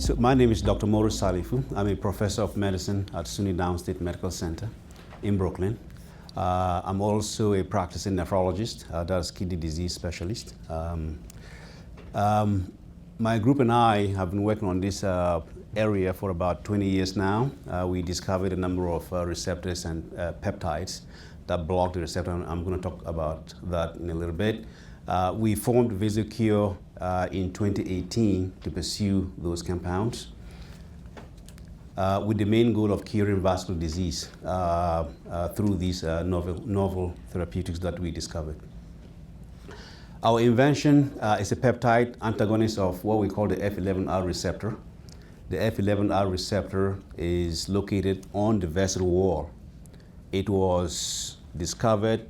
So my name is Dr. Moro Salifu. I'm a professor of medicine at SUNY Downstate Medical Center in Brooklyn. I'm also a practicing nephrologist, that's kidney disease specialist. My group and I have been working on this area for about 20 years now. We discovered a number of receptors and peptides that block the receptor, and I'm going to talk about that in a little bit. We formed VasoCure in 2018 to pursue those compounds with the main goal of curing vascular disease through these novel therapeutics that we discovered. Our invention is a peptide antagonist of what we call the F11R receptor. The F11R receptor is located on the vessel wall. It was discovered,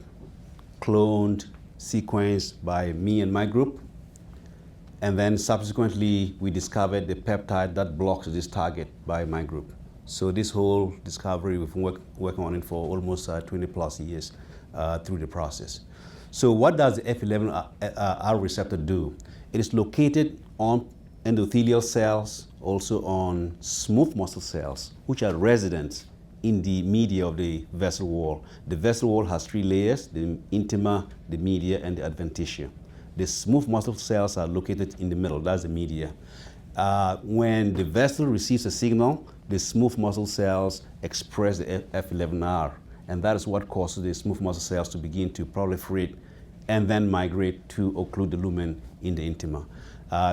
cloned, sequenced by me and my group, and then subsequently we discovered the peptide that blocks this target by my group. So this whole discovery, we've been working on it for almost 20 plus years through the process. So what does the F11R receptor do? It is located on endothelial cells, also on smooth muscle cells, which are resident in the media of the vessel wall. The vessel wall has three layers: the intima, the media, and the adventitia. The smooth muscle cells are located in the middle, that's the media. When the vessel receives a signal, the smooth muscle cells express the F11R, and that is what causes the smooth muscle cells to begin to proliferate and then migrate to occlude the lumen in the intima.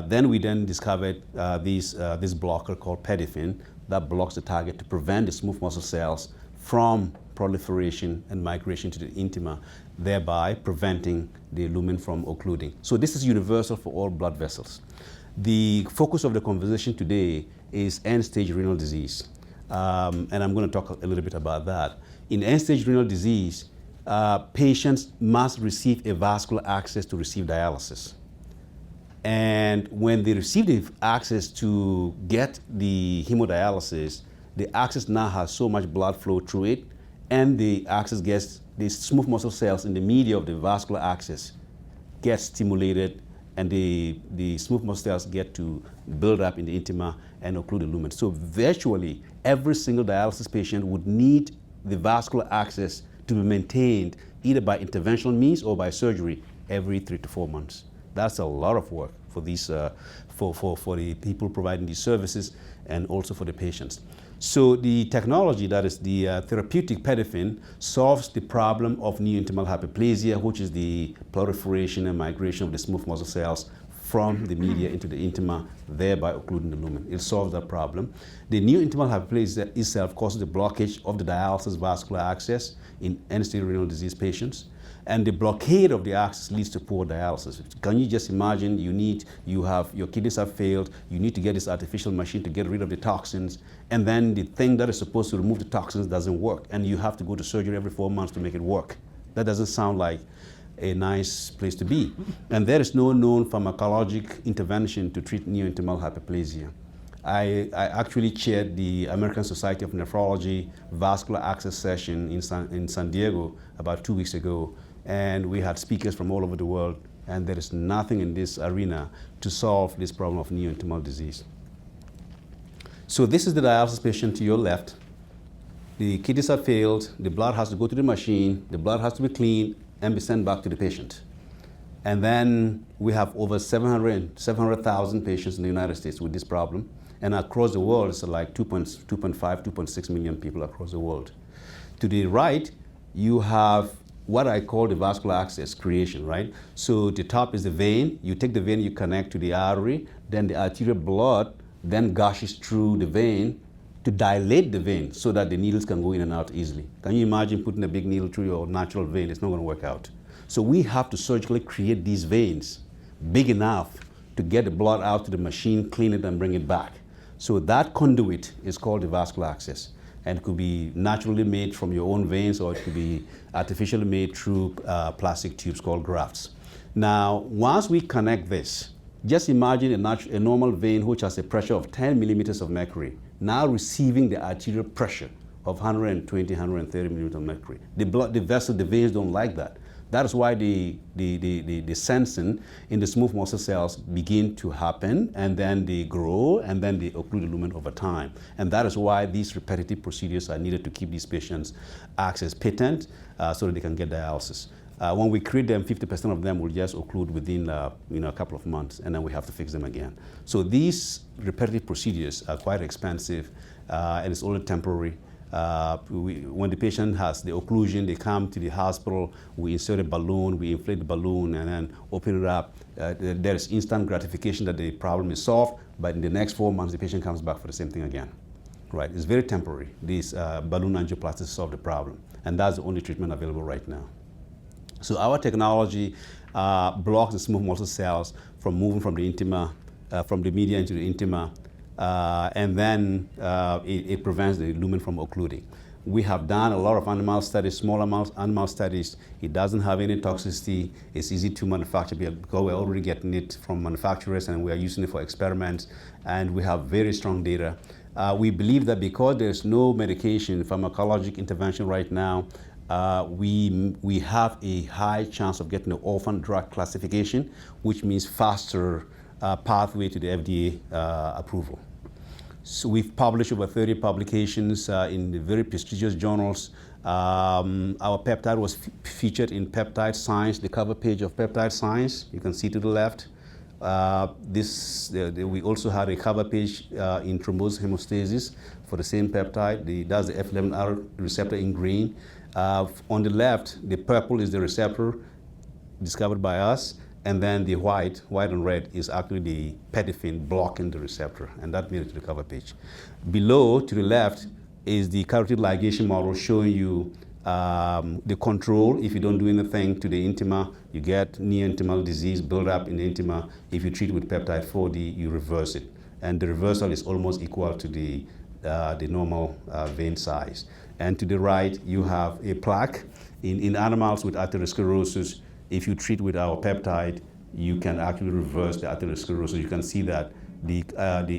Then we discovered this blocker called pedifin that blocks the target to prevent the smooth muscle cells from proliferation and migration to the intima, thereby preventing the lumen from occluding. So this is universal for all blood vessels. The focus of the conversation today is end-stage renal disease, and I'm going to talk a little bit about that. In end-stage renal disease, patients must receive a vascular access to receive dialysis. And when they receive the access to get the hemodialysis, the access now has so much blood flow through it, and the access gets, the smooth muscle cells in the media of the vascular access get stimulated, and the smooth muscle cells get to build up in the intima and occlude the lumen. So virtually every single dialysis patient would need the vascular access to be maintained either by interventional means or by surgery every 3 to 4 months. That's a lot of work for these, for the people providing these services and also for the patients. So the technology, that is the therapeutic pedifin, solves the problem of neointimal hyperplasia, which is the proliferation and migration of the smooth muscle cells from the media into the intima, thereby occluding the lumen. It solves that problem. The neointimal hyperplasia itself causes the blockage of the dialysis vascular access in end-stage renal disease patients. And the blockade of the access leads to poor dialysis. Can you just imagine, your kidneys have failed, you need to get this artificial machine to get rid of the toxins, and then the thing that is supposed to remove the toxins doesn't work, and you have to go to surgery every 4 months to make it work. That doesn't sound like a nice place to be. And there is no known pharmacologic intervention to treat neointimal hyperplasia. I actually chaired the American Society of Nephrology vascular access session in San Diego about 2 weeks ago, and we had speakers from all over the world, and there is nothing in this arena to solve this problem of neointimal disease. So this is the dialysis patient to your left. The kidneys have failed, the blood has to go to the machine, the blood has to be cleaned and be sent back to the patient. And then we have over 700,000 patients in the United States with this problem. And across the world, it's like 2.5, 2.6 million people across the world. To the right, you have what I call the vascular access creation, right? So the top is the vein. You take the vein, you connect to the artery, then the arterial blood then gushes through the vein to dilate the vein so that the needles can go in and out easily. Can you imagine putting a big needle through your natural vein? It's not going to work out. So we have to surgically create these veins big enough to get the blood out to the machine, clean it, and bring it back. So that conduit is called the vascular access, and it could be naturally made from your own veins, or it could be artificially made through plastic tubes called grafts. Now, once we connect this, just imagine a normal vein which has a pressure of 10 millimeters of mercury, now receiving the arterial pressure of 120, 130 millimeters of mercury. The veins don't like that. That is why the sensing in the smooth muscle cells begin to happen, and then they grow, and then they occlude the lumen over time. And that is why these repetitive procedures are needed to keep these patients' access patent so that they can get dialysis. When we create them, 50% of them will just occlude within a couple of months, and then we have to fix them again. So these repetitive procedures are quite expensive, and it's only temporary. When the patient has the occlusion, they come to the hospital, we insert a balloon, we inflate the balloon, and then open it up. There is instant gratification that the problem is solved, but in the next 4 months, the patient comes back for the same thing again. Right? It's very temporary. These balloon angioplasties solve the problem, and that's the only treatment available right now. So our technology blocks the smooth muscle cells from moving from the intima, from the media into the intima, and then it prevents the lumen from occluding. We have done a lot of animal studies, small animal studies. It doesn't have any toxicity. It's easy to manufacture because we're already getting it from manufacturers, and we are using it for experiments, and we have very strong data. We believe that because there's no medication, pharmacologic intervention right now, we have a high chance of getting the orphan drug classification, which means faster pathway to the FDA approval. So we've published over 30 publications in the very prestigious journals. Our peptide was featured in Peptide Science, the cover page of Peptide Science. You can see to the left. We also had a cover page in thrombosis hemostasis for the same peptide. That's the F11R receptor in green. On the left, the purple is the receptor discovered by us, and then the white and red is actually the pedifin blocking the receptor, and that made it to the cover page. Below, to the left, is the carotid ligation model showing you the control. If you don't do anything to the intima, you get near-intimal disease build up in the intima. If you treat with peptide 4D, you reverse it. And the reversal is almost equal to the normal vein size. And to the right, you have a plaque. In animals with atherosclerosis, if you treat with our peptide, you can actually reverse the atherosclerosis. You can see that the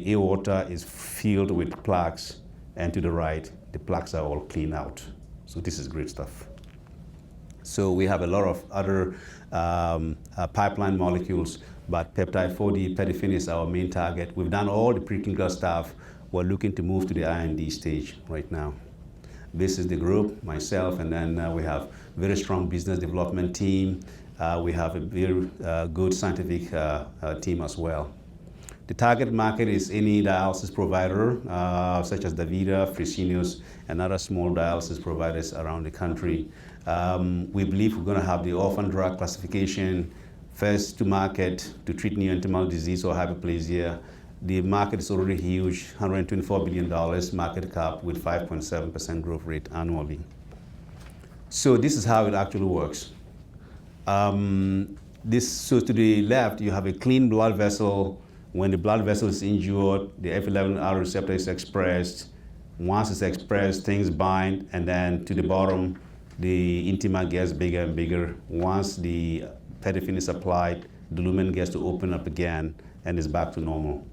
aorta is filled with plaques, and to the right, the plaques are all cleaned out. So this is great stuff. So we have a lot of other pipeline molecules, but peptide 4D pedifin is our main target. We've done all the preclinical stuff. We're looking to move to the IND stage right now. This is the group, myself, and then we have very strong business development team. We have a very good scientific team as well. The target market is any dialysis provider, such as DaVita, Fresenius, and other small dialysis providers around the country. We believe we're going to have the orphan drug classification first to market to treat neointimal disease or hyperplasia. The market is already huge, $124 billion market cap with 5.7% growth rate annually. So this is how it actually works. So to the left, you have a clean blood vessel. When the blood vessel is injured, the F11R receptor is expressed. Once it's expressed, things bind, and then to the bottom, the intima gets bigger and bigger. Once the pedifin is applied, the lumen gets to open up again, and is back to normal.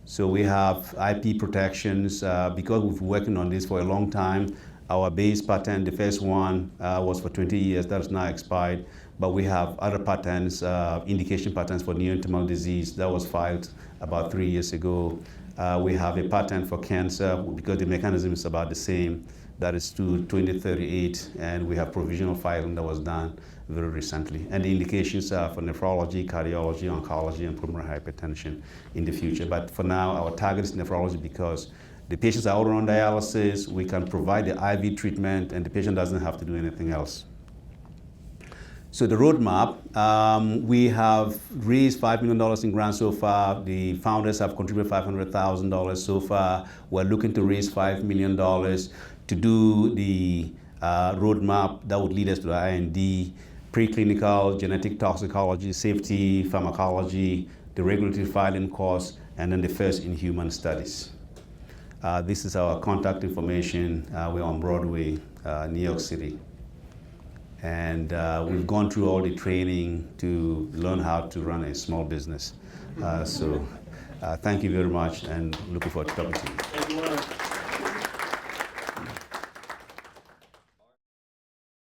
So we have IP protections because we've been working on this for a long time. Our base patent, the first one, was for 20 years. That is now expired. But we have other patents, indication patents for neointimal disease. That was filed about 3 years ago. We have a patent for cancer because the mechanism is about the same. That is to 2038, and we have provisional filing that was done very recently. And the indications are for nephrology, cardiology, oncology, and pulmonary hypertension in the future. But for now, our target is nephrology because the patients are all on dialysis. We can provide the IV treatment, and the patient doesn't have to do anything else. So the roadmap, we have raised $5 million in grants so far. The founders have contributed $500,000 so far. We're looking to raise $5 million to do the roadmap that would lead us to the IND, preclinical, genetic toxicology, safety, pharmacology, the regulatory filing course, and then the first in-human studies. This is our contact information. We're on Broadway, New York City. And we've gone through all the training to learn how to run a small business. So thank you very much, and looking forward to talking to you.